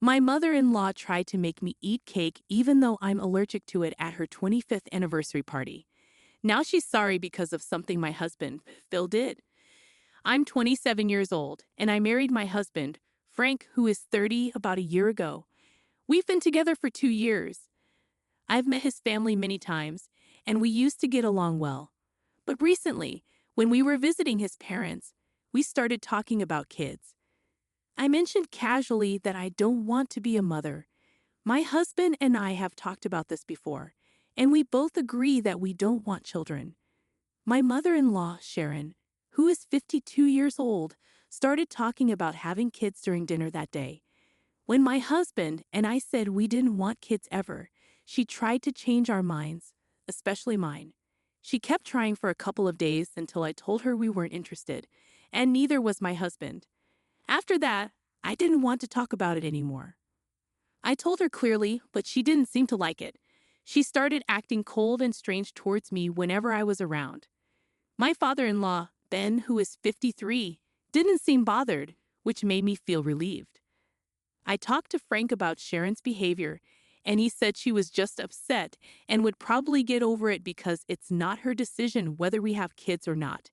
My mother-in-law tried to make me eat cake even though I'm allergic to it at her 25th anniversary party. Now she's sorry because of something my husband, Phil, did. I'm 27 years old, and I married my husband, Frank, who is 30, about a year ago. We've been together for 2 years. I've met his family many times, and we used to get along well. But recently, when we were visiting his parents, we started talking about kids. I mentioned casually that I don't want to be a mother. My husband and I have talked about this before, and we both agree that we don't want children. My mother-in-law, Sharon, who is 52 years old, started talking about having kids during dinner that day. When my husband and I said we didn't want kids ever, she tried to change our minds, especially mine. She kept trying for a couple of days until I told her we weren't interested, and neither was my husband. After that, I didn't want to talk about it anymore. I told her clearly, but she didn't seem to like it. She started acting cold and strange towards me whenever I was around. My father-in-law, Ben, who is 53, didn't seem bothered, which made me feel relieved. I talked to Frank about Sharon's behavior, and he said she was just upset and would probably get over it because it's not her decision whether we have kids or not.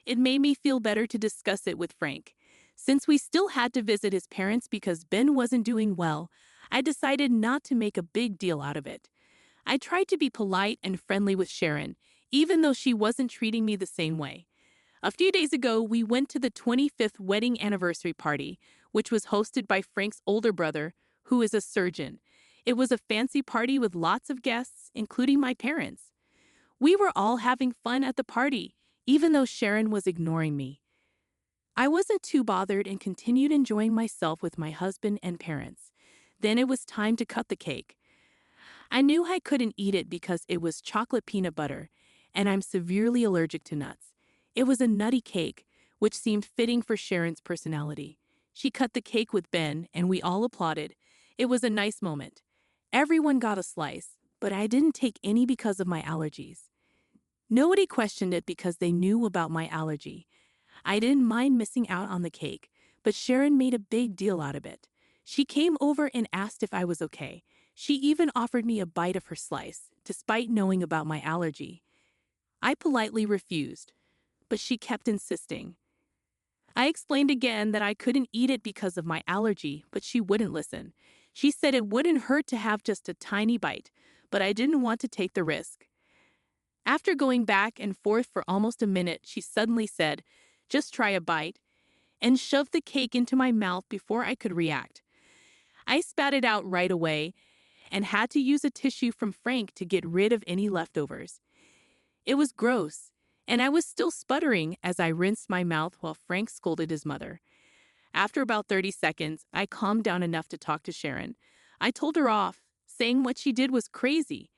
It made me feel better to discuss it with Frank. Since we still had to visit his parents because Ben wasn't doing well, I decided not to make a big deal out of it. I tried to be polite and friendly with Sharon, even though she wasn't treating me the same way. A few days ago, we went to the 25th wedding anniversary party, which was hosted by Frank's older brother, who is a surgeon. It was a fancy party with lots of guests, including my parents. We were all having fun at the party, even though Sharon was ignoring me. I wasn't too bothered and continued enjoying myself with my husband and parents. Then it was time to cut the cake. I knew I couldn't eat it because it was chocolate peanut butter, and I'm severely allergic to nuts. It was a nutty cake, which seemed fitting for Sharon's personality. She cut the cake with Ben, and we all applauded. It was a nice moment. Everyone got a slice, but I didn't take any because of my allergies. Nobody questioned it because they knew about my allergy. I didn't mind missing out on the cake, but Sharon made a big deal out of it. She came over and asked if I was okay. She even offered me a bite of her slice, despite knowing about my allergy. I politely refused, but she kept insisting. I explained again that I couldn't eat it because of my allergy, but she wouldn't listen. She said it wouldn't hurt to have just a tiny bite, but I didn't want to take the risk. After going back and forth for almost a minute, she suddenly said, "Just try a bite," and shoved the cake into my mouth before I could react. I spat it out right away and had to use a tissue from Frank to get rid of any leftovers. It was gross, and I was still sputtering as I rinsed my mouth while Frank scolded his mother. After about 30 seconds, I calmed down enough to talk to Sharon. I told her off, saying what she did was crazy,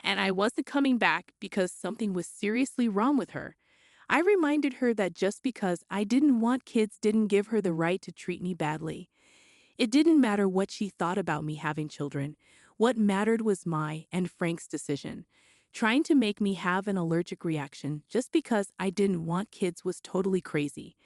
and I wasn't coming back because something was seriously wrong with her. I reminded her that just because I didn't want kids didn't give her the right to treat me badly. It didn't matter what she thought about me having children. What mattered was my and Frank's decision. Trying to make me have an allergic reaction just because I didn't want kids was totally crazy.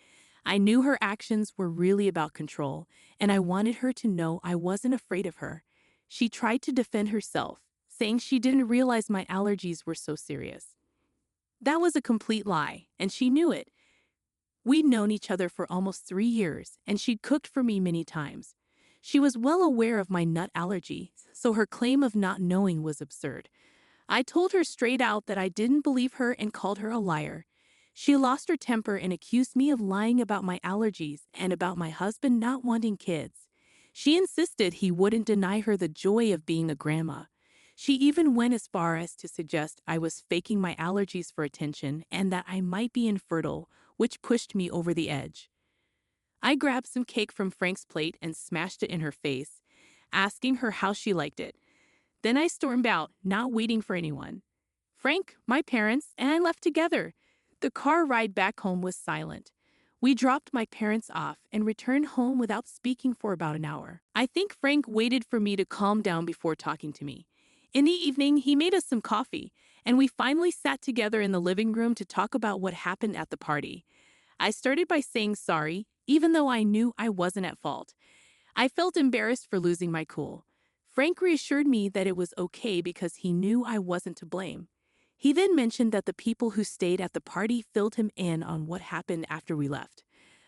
I knew her actions were really about control, and I wanted her to know I wasn't afraid of her. She tried to defend herself, saying she didn't realize my allergies were so serious. That was a complete lie, and she knew it. We'd known each other for almost 3 years, and she'd cooked for me many times. She was well aware of my nut allergy, so her claim of not knowing was absurd. I told her straight out that I didn't believe her and called her a liar. She lost her temper and accused me of lying about my allergies and about my husband not wanting kids. She insisted he wouldn't deny her the joy of being a grandma. She even went as far as to suggest I was faking my allergies for attention and that I might be infertile, which pushed me over the edge. I grabbed some cake from Frank's plate and smashed it in her face, asking her how she liked it. Then I stormed out, not waiting for anyone. Frank, my parents, and I left together. The car ride back home was silent. We dropped my parents off and returned home without speaking for about an hour. I think Frank waited for me to calm down before talking to me. In the evening, he made us some coffee, and we finally sat together in the living room to talk about what happened at the party. I started by saying sorry, even though I knew I wasn't at fault. I felt embarrassed for losing my cool. Frank reassured me that it was okay because he knew I wasn't to blame. He then mentioned that the people who stayed at the party filled him in on what happened after we left.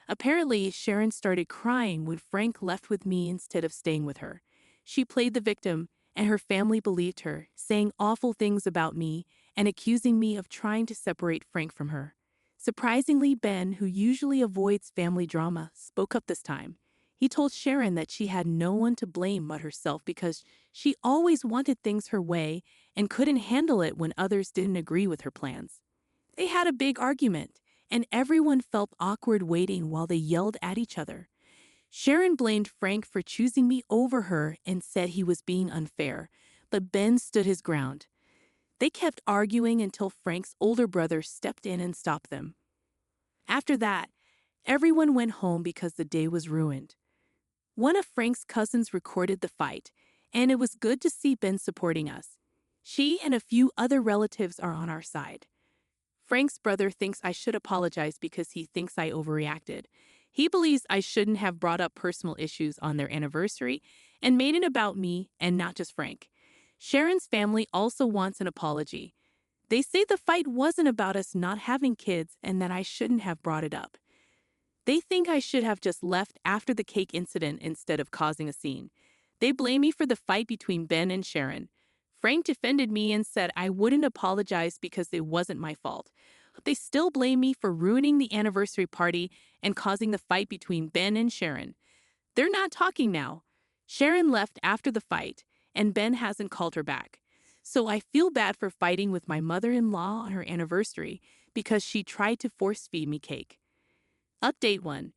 Apparently, Sharon started crying when Frank left with me instead of staying with her. She played the victim, and her family believed her, saying awful things about me and accusing me of trying to separate Frank from her. Surprisingly, Ben, who usually avoids family drama, spoke up this time. He told Sharon that she had no one to blame but herself because she always wanted things her way and couldn't handle it when others didn't agree with her plans. They had a big argument, and everyone felt awkward waiting while they yelled at each other. Sharon blamed Frank for choosing me over her and said he was being unfair, but Ben stood his ground. They kept arguing until Frank's older brother stepped in and stopped them. After that, everyone went home because the day was ruined. One of Frank's cousins recorded the fight, and it was good to see Ben supporting us. She and a few other relatives are on our side. Frank's brother thinks I should apologize because he thinks I overreacted. He believes I shouldn't have brought up personal issues on their anniversary and made it about me and not just Frank. Sharon's family also wants an apology. They say the fight wasn't about us not having kids and that I shouldn't have brought it up. They think I should have just left after the cake incident instead of causing a scene. They blame me for the fight between Ben and Sharon. Frank defended me and said I wouldn't apologize because it wasn't my fault. But they still blame me for ruining the anniversary party and causing the fight between Ben and Sharon. They're not talking now. Sharon left after the fight, and Ben hasn't called her back. So I feel bad for fighting with my mother-in-law on her anniversary because she tried to force-feed me cake. Update 1.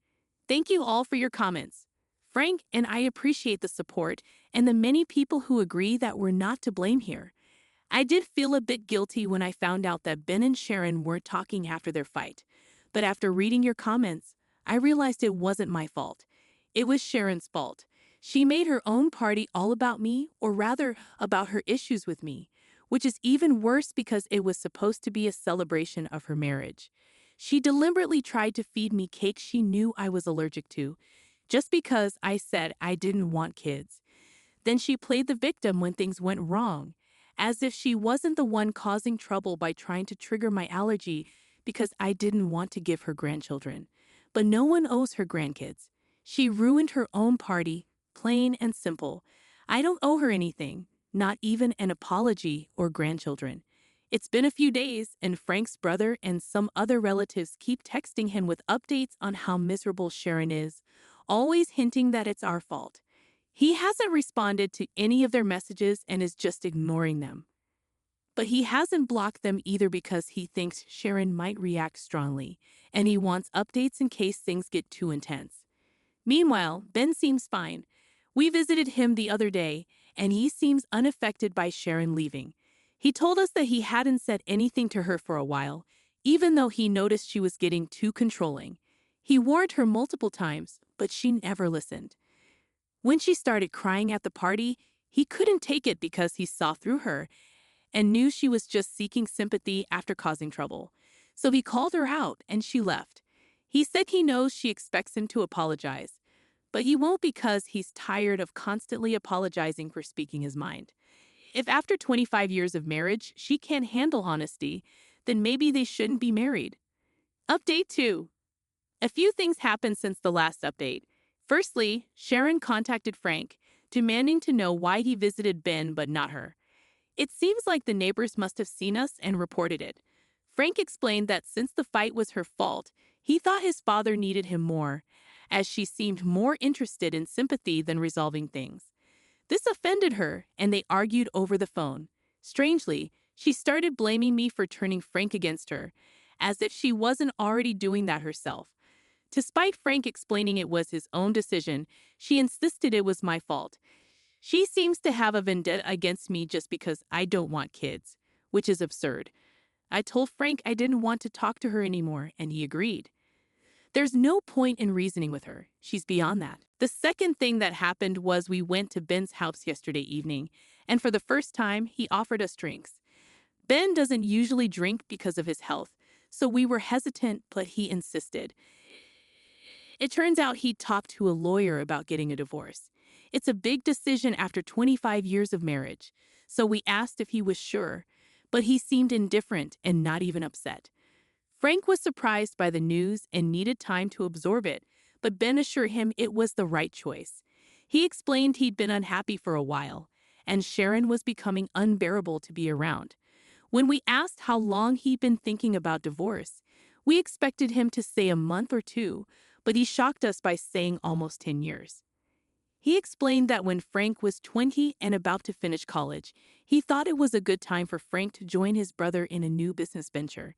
Thank you all for your comments. Frank and I appreciate the support and the many people who agree that we're not to blame here. I did feel a bit guilty when I found out that Ben and Sharon weren't talking after their fight. But after reading your comments, I realized it wasn't my fault. It was Sharon's fault. She made her own party all about me, or rather, about her issues with me, which is even worse because it was supposed to be a celebration of her marriage. She deliberately tried to feed me cake she knew I was allergic to, just because I said I didn't want kids. Then she played the victim when things went wrong, as if she wasn't the one causing trouble by trying to trigger my allergy because I didn't want to give her grandchildren. But no one owes her grandkids. She ruined her own party, plain and simple. I don't owe her anything, not even an apology or grandchildren. It's been a few days, and Frank's brother and some other relatives keep texting him with updates on how miserable Sharon is, always hinting that it's our fault. He hasn't responded to any of their messages and is just ignoring them. But he hasn't blocked them either because he thinks Sharon might react strongly, and he wants updates in case things get too intense. Meanwhile, Ben seems fine. We visited him the other day, and he seems unaffected by Sharon leaving. He told us that he hadn't said anything to her for a while, even though he noticed she was getting too controlling. He warned her multiple times, but she never listened. When she started crying at the party, he couldn't take it because he saw through her and knew she was just seeking sympathy after causing trouble. So he called her out and she left. He said he knows she expects him to apologize, but he won't because he's tired of constantly apologizing for speaking his mind. If after 25 years of marriage she can't handle honesty, then maybe they shouldn't be married. Update 2. A few things happened since the last update. Firstly, Sharon contacted Frank, demanding to know why he visited Ben but not her. It seems like the neighbors must have seen us and reported it. Frank explained that since the fight was her fault, he thought his father needed him more, as she seemed more interested in sympathy than resolving things. This offended her, and they argued over the phone. Strangely, she started blaming me for turning Frank against her, as if she wasn't already doing that herself. Despite Frank explaining it was his own decision, she insisted it was my fault. She seems to have a vendetta against me just because I don't want kids, which is absurd. I told Frank I didn't want to talk to her anymore, and he agreed. There's no point in reasoning with her. She's beyond that. The second thing that happened was we went to Ben's house yesterday evening, and for the first time, he offered us drinks. Ben doesn't usually drink because of his health, so we were hesitant, but he insisted. It turns out he talked to a lawyer about getting a divorce. It's a big decision after 25 years of marriage, so we asked if he was sure, but he seemed indifferent and not even upset. Frank was surprised by the news and needed time to absorb it, but Ben assured him it was the right choice. He explained he'd been unhappy for a while, and Sharon was becoming unbearable to be around. When we asked how long he'd been thinking about divorce, we expected him to say a month or two, but he shocked us by saying almost 10 years. He explained that when Frank was 20 and about to finish college, he thought it was a good time for Frank to join his brother in a new business venture.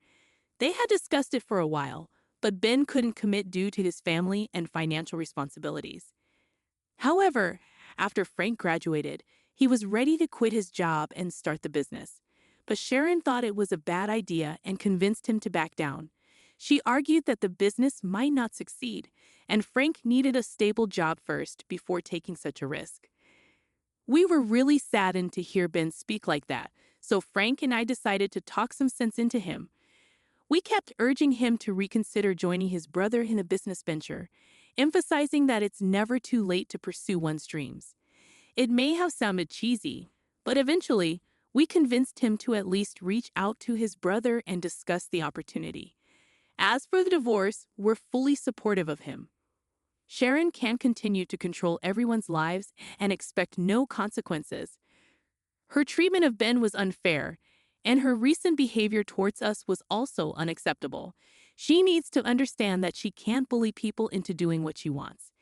They had discussed it for a while, but Ben couldn't commit due to his family and financial responsibilities. However, after Frank graduated, he was ready to quit his job and start the business. But Sharon thought it was a bad idea and convinced him to back down. She argued that the business might not succeed, and Frank needed a stable job first before taking such a risk. We were really saddened to hear Ben speak like that, so Frank and I decided to talk some sense into him. We kept urging him to reconsider joining his brother in a business venture, emphasizing that it's never too late to pursue one's dreams. It may have sounded cheesy, but eventually, we convinced him to at least reach out to his brother and discuss the opportunity. As for the divorce, we're fully supportive of him. Sharon can't continue to control everyone's lives and expect no consequences. Her treatment of Ben was unfair, and her recent behavior towards us was also unacceptable. She needs to understand that she can't bully people into doing what she wants.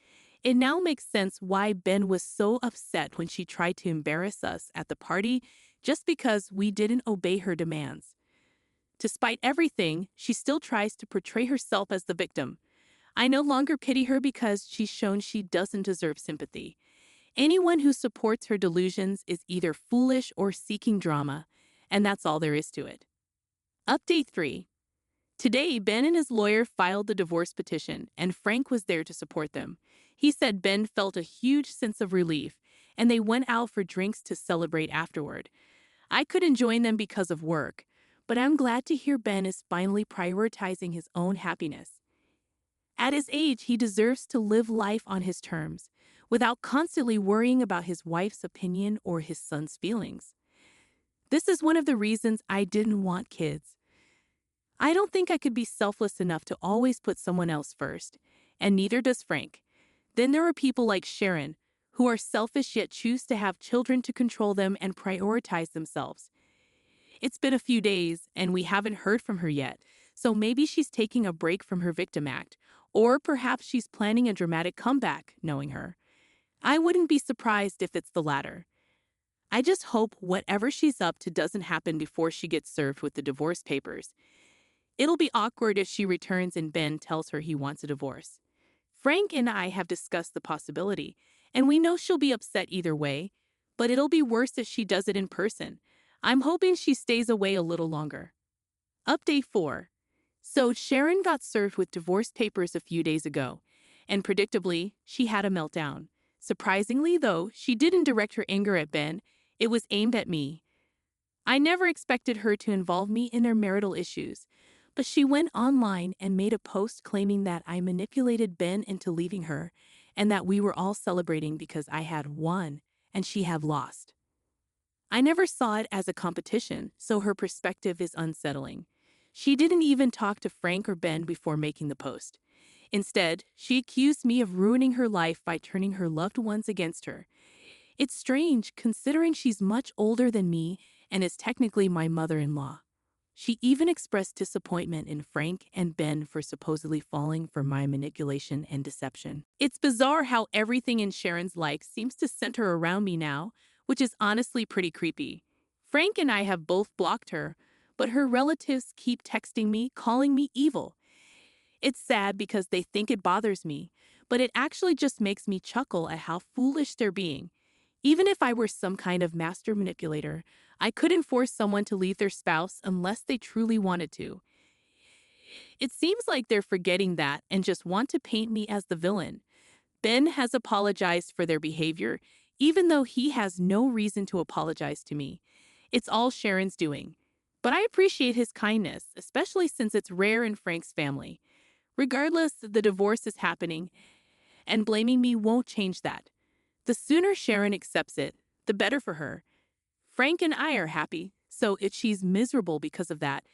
It now makes sense why Ben was so upset when she tried to embarrass us at the party just because we didn't obey her demands. Despite everything, she still tries to portray herself as the victim. I no longer pity her because she's shown she doesn't deserve sympathy. Anyone who supports her delusions is either foolish or seeking drama, and that's all there is to it. Update 3. Today, Ben and his lawyer filed the divorce petition, and Frank was there to support them. He said Ben felt a huge sense of relief, and they went out for drinks to celebrate afterward. I couldn't join them because of work, but I'm glad to hear Ben is finally prioritizing his own happiness. At his age, he deserves to live life on his terms, without constantly worrying about his wife's opinion or his son's feelings. This is one of the reasons I didn't want kids. I don't think I could be selfless enough to always put someone else first, and neither does Frank. Then there are people like Sharon, who are selfish yet choose to have children to control them and prioritize themselves. It's been a few days, and we haven't heard from her yet, so maybe she's taking a break from her victim act, or perhaps she's planning a dramatic comeback, knowing her. I wouldn't be surprised if it's the latter. I just hope whatever she's up to doesn't happen before she gets served with the divorce papers. It'll be awkward if she returns and Ben tells her he wants a divorce. Frank and I have discussed the possibility, and we know she'll be upset either way, but it'll be worse if she does it in person. I'm hoping she stays away a little longer. Update 4. So Sharon got served with divorce papers a few days ago, and predictably, she had a meltdown. Surprisingly, though, she didn't direct her anger at Ben. It was aimed at me. I never expected her to involve me in their marital issues, but she went online and made a post claiming that I manipulated Ben into leaving her and that we were all celebrating because I had won and she had lost. I never saw it as a competition, so her perspective is unsettling. She didn't even talk to Frank or Ben before making the post. Instead, she accused me of ruining her life by turning her loved ones against her. It's strange considering she's much older than me and is technically my mother-in-law. She even expressed disappointment in Frank and Ben for supposedly falling for my manipulation and deception. It's bizarre how everything in Sharon's life seems to center around me now, which is honestly pretty creepy. Frank and I have both blocked her, but her relatives keep texting me, calling me evil. It's sad because they think it bothers me, but it actually just makes me chuckle at how foolish they're being. Even if I were some kind of master manipulator, I couldn't force someone to leave their spouse unless they truly wanted to. It seems like they're forgetting that and just want to paint me as the villain. Ben has apologized for their behavior, even though he has no reason to apologize to me. It's all Sharon's doing. But I appreciate his kindness, especially since it's rare in Frank's family. Regardless, the divorce is happening, and blaming me won't change that. The sooner Sharon accepts it, the better for her. Frank and I are happy, so if she's miserable because of that,